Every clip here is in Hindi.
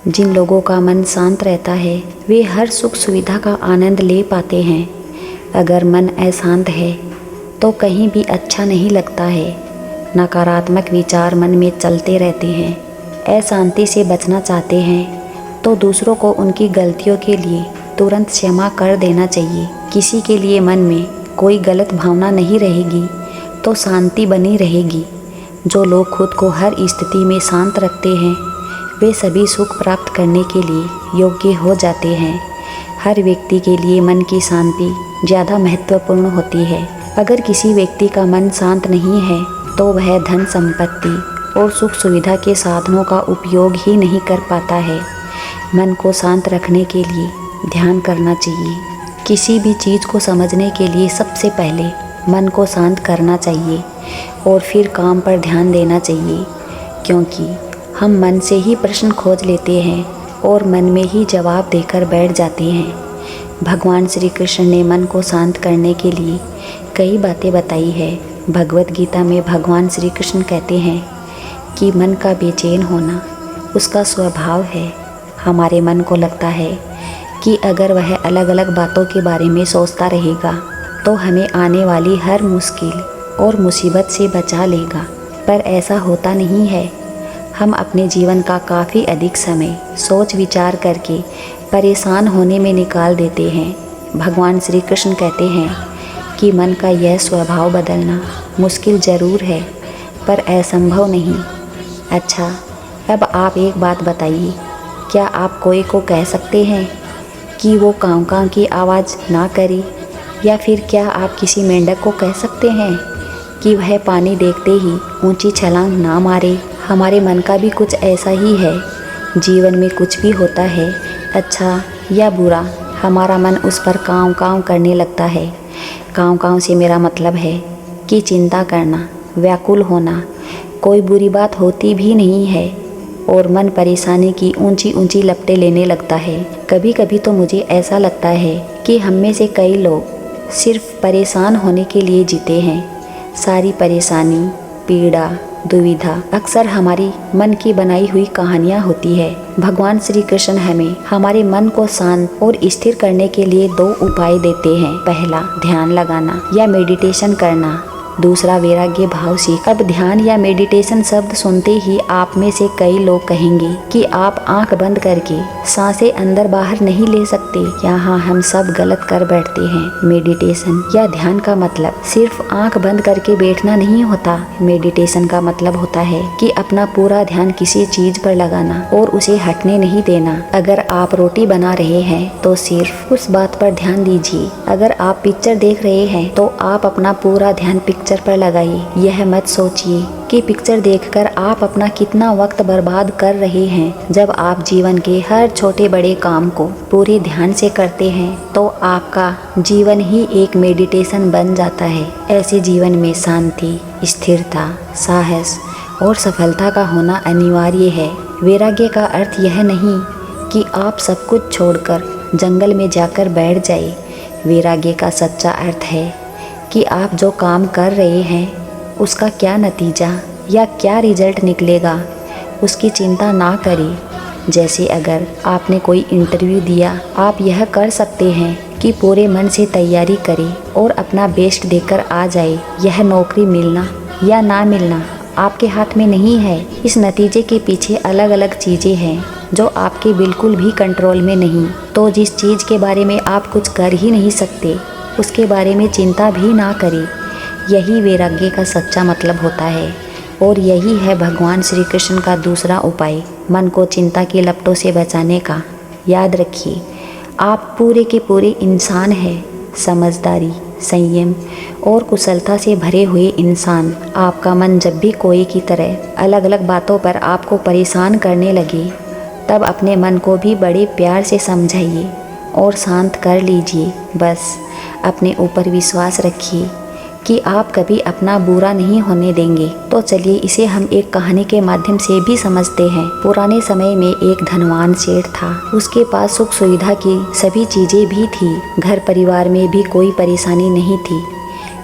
जिन लोगों का मन शांत रहता है वे हर सुख सुविधा का आनंद ले पाते हैं। अगर मन अशांत है तो कहीं भी अच्छा नहीं लगता है। नकारात्मक विचार मन में चलते रहते हैं। अशांति से बचना चाहते हैं तो दूसरों को उनकी गलतियों के लिए तुरंत क्षमा कर देना चाहिए। किसी के लिए मन में कोई गलत भावना नहीं रहेगी तो शांति बनी रहेगी। जो लोग खुद को हर स्थिति में शांत रखते हैं वे सभी सुख प्राप्त करने के लिए योग्य हो जाते हैं। हर व्यक्ति के लिए मन की शांति ज़्यादा महत्वपूर्ण होती है। अगर किसी व्यक्ति का मन शांत नहीं है तो वह धन संपत्ति और सुख सुविधा के साधनों का उपयोग ही नहीं कर पाता है। मन को शांत रखने के लिए ध्यान करना चाहिए। किसी भी चीज़ को समझने के लिए सबसे पहले मन को शांत करना चाहिए और फिर काम पर ध्यान देना चाहिए, क्योंकि हम मन से ही प्रश्न खोज लेते हैं और मन में ही जवाब देकर बैठ जाते हैं। भगवान श्री कृष्ण ने मन को शांत करने के लिए कई बातें बताई है। भगवत गीता में भगवान श्री कृष्ण कहते हैं कि मन का बेचैन होना उसका स्वभाव है। हमारे मन को लगता है कि अगर वह अलग अलग बातों के बारे में सोचता रहेगा तो हमें आने वाली हर मुश्किल और मुसीबत से बचा लेगा, पर ऐसा होता नहीं है। हम अपने जीवन का काफ़ी अधिक समय सोच विचार करके परेशान होने में निकाल देते हैं। भगवान श्री कृष्ण कहते हैं कि मन का यह स्वभाव बदलना मुश्किल ज़रूर है पर असंभव नहीं। अच्छा, अब आप एक बात बताइए, क्या आप कोई को कह सकते हैं कि वो काँव काँव की आवाज़ ना करे, या फिर क्या आप किसी मेंढक को कह सकते हैं कि वह पानी देखते ही ऊंची छलांग ना मारे। हमारे मन का भी कुछ ऐसा ही है। जीवन में कुछ भी होता है, अच्छा या बुरा, हमारा मन उस पर काँव काँव करने लगता है। काँव काँव से मेरा मतलब है कि चिंता करना, व्याकुल होना। कोई बुरी बात होती भी नहीं है और मन परेशानी की ऊंची ऊंची लपटें लेने लगता है। कभी कभी तो मुझे ऐसा लगता है कि हम में से कई लोग सिर्फ परेशान होने के लिए जीते हैं। सारी परेशानी, पीड़ा, दुविधा अक्सर हमारी मन की बनाई हुई कहानियाँ होती है। भगवान श्री कृष्ण हमें हमारे मन को शांत और स्थिर करने के लिए 2 उपाय देते हैं। पहला, ध्यान लगाना या मेडिटेशन करना। दूसरा, वैराग्य भाव से। अब ध्यान या मेडिटेशन शब्द सुनते ही आप में से कई लोग कहेंगे कि आप आंख बंद करके सांसें अंदर बाहर नहीं ले सकते। यहाँ हम सब गलत कर बैठते हैं। मेडिटेशन या ध्यान का मतलब सिर्फ आंख बंद करके बैठना नहीं होता। मेडिटेशन का मतलब होता है कि अपना पूरा ध्यान किसी चीज पर लगाना और उसे हटने नहीं देना। अगर आप रोटी बना रहे हैं तो सिर्फ उस बात पर ध्यान दीजिए। अगर आप पिक्चर देख रहे हैं तो आप अपना पूरा ध्यान पिक्चर पर लगाइए। यह मत सोचिए कि पिक्चर देखकर आप अपना कितना वक्त बर्बाद कर रहे हैं। जब आप जीवन के हर छोटे बड़े काम को पूरे ध्यान से करते हैं तो आपका जीवन ही एक मेडिटेशन बन जाता है। ऐसे जीवन में शांति, स्थिरता, साहस और सफलता का होना अनिवार्य है। वैराग्य का अर्थ यह नहीं कि आप सब कुछ छोड़कर जंगल में जाकर बैठ जाए। वैराग्य का सच्चा अर्थ है कि आप जो काम कर रहे हैं उसका क्या नतीजा या क्या रिजल्ट निकलेगा उसकी चिंता ना करें। जैसे अगर आपने कोई इंटरव्यू दिया, आप यह कर सकते हैं कि पूरे मन से तैयारी करें और अपना बेस्ट देकर आ जाए। यह नौकरी मिलना या ना मिलना आपके हाथ में नहीं है। इस नतीजे के पीछे अलग अलग चीज़ें हैं जो आपके बिल्कुल भी कंट्रोल में नहीं। तो जिस चीज़ के बारे में आप कुछ कर ही नहीं सकते उसके बारे में चिंता भी ना करें। यही वैराग्य का सच्चा मतलब होता है और यही है भगवान श्री कृष्ण का दूसरा उपाय, मन को चिंता की लपटों से बचाने का। याद रखिए, आप पूरे के पूरे इंसान हैं। समझदारी, संयम और कुशलता से भरे हुए इंसान। आपका मन जब भी कोई की तरह अलग अलग बातों पर आपको परेशान करने लगे तब अपने मन को भी बड़े प्यार से समझाइए और शांत कर लीजिए। बस अपने ऊपर विश्वास रखिए कि आप कभी अपना बुरा नहीं होने देंगे। तो चलिए इसे हम एक कहानी के माध्यम से भी समझते हैं। पुराने समय में एक धनवान सेठ था। उसके पास सुख सुविधा की सभी चीज़ें भी थी। घर परिवार में भी कोई परेशानी नहीं थी,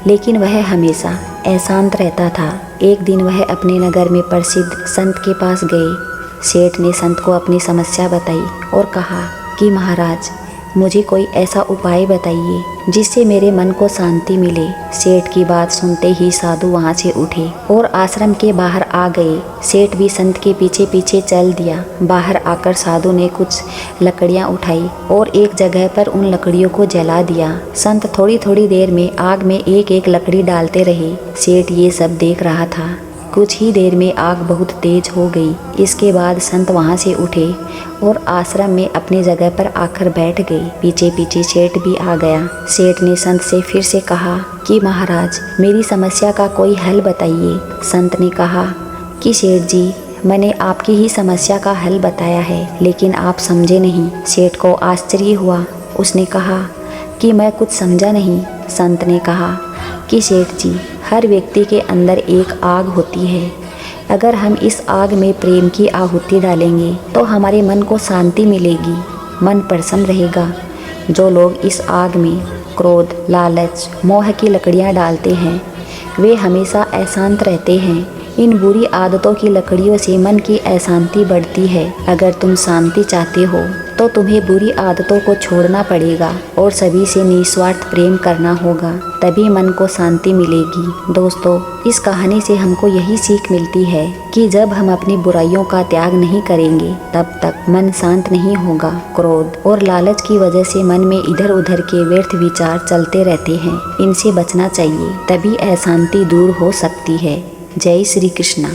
लेकिन वह हमेशा अशांत रहता था। एक दिन वह अपने नगर में प्रसिद्ध संत के पास गए सेठ ने संत को अपनी समस्या बताई और कहा कि महाराज, मुझे कोई ऐसा उपाय बताइए जिससे मेरे मन को शांति मिले। सेठ की बात सुनते ही साधु वहाँ से उठे और आश्रम के बाहर आ गए। सेठ भी संत के पीछे पीछे चल दिया। बाहर आकर साधु ने कुछ लकड़ियाँ उठाई और एक जगह पर उन लकड़ियों को जला दिया। संत थोड़ी थोड़ी देर में आग में एक एक लकड़ी डालते रहे। सेठ ये सब देख रहा था। कुछ ही देर में आग बहुत तेज हो गई। इसके बाद संत वहाँ से उठे और आश्रम में अपनी जगह पर आकर बैठ गए। पीछे पीछे सेठ भी आ गया। सेठ ने संत से फिर से कहा कि महाराज, मेरी समस्या का कोई हल बताइए। संत ने कहा कि सेठ जी, मैंने आपकी ही समस्या का हल बताया है, लेकिन आप समझे नहीं। सेठ को आश्चर्य हुआ। उसने कहा कि मैं कुछ समझा नहीं। संत ने कहा कि सेठ जी, हर व्यक्ति के अंदर एक आग होती है। अगर हम इस आग में प्रेम की आहुति डालेंगे तो हमारे मन को शांति मिलेगी, मन प्रसन्न रहेगा। जो लोग इस आग में क्रोध, लालच, मोह की लकड़ियाँ डालते हैं, वे हमेशा अशांत रहते हैं। इन बुरी आदतों की लकड़ियों से मन की अशांति बढ़ती है। अगर तुम शांति चाहते हो तो तुम्हें बुरी आदतों को छोड़ना पड़ेगा और सभी से निस्वार्थ प्रेम करना होगा, तभी मन को शांति मिलेगी। दोस्तों, इस कहानी से हमको यही सीख मिलती है कि जब हम अपनी बुराइयों का त्याग नहीं करेंगे तब तक मन शांत नहीं होगा। क्रोध और लालच की वजह से मन में इधर उधर के व्यर्थ विचार चलते रहते हैं। इनसे बचना चाहिए, तभी अशांति दूर हो सकती है। जय श्री कृष्णा।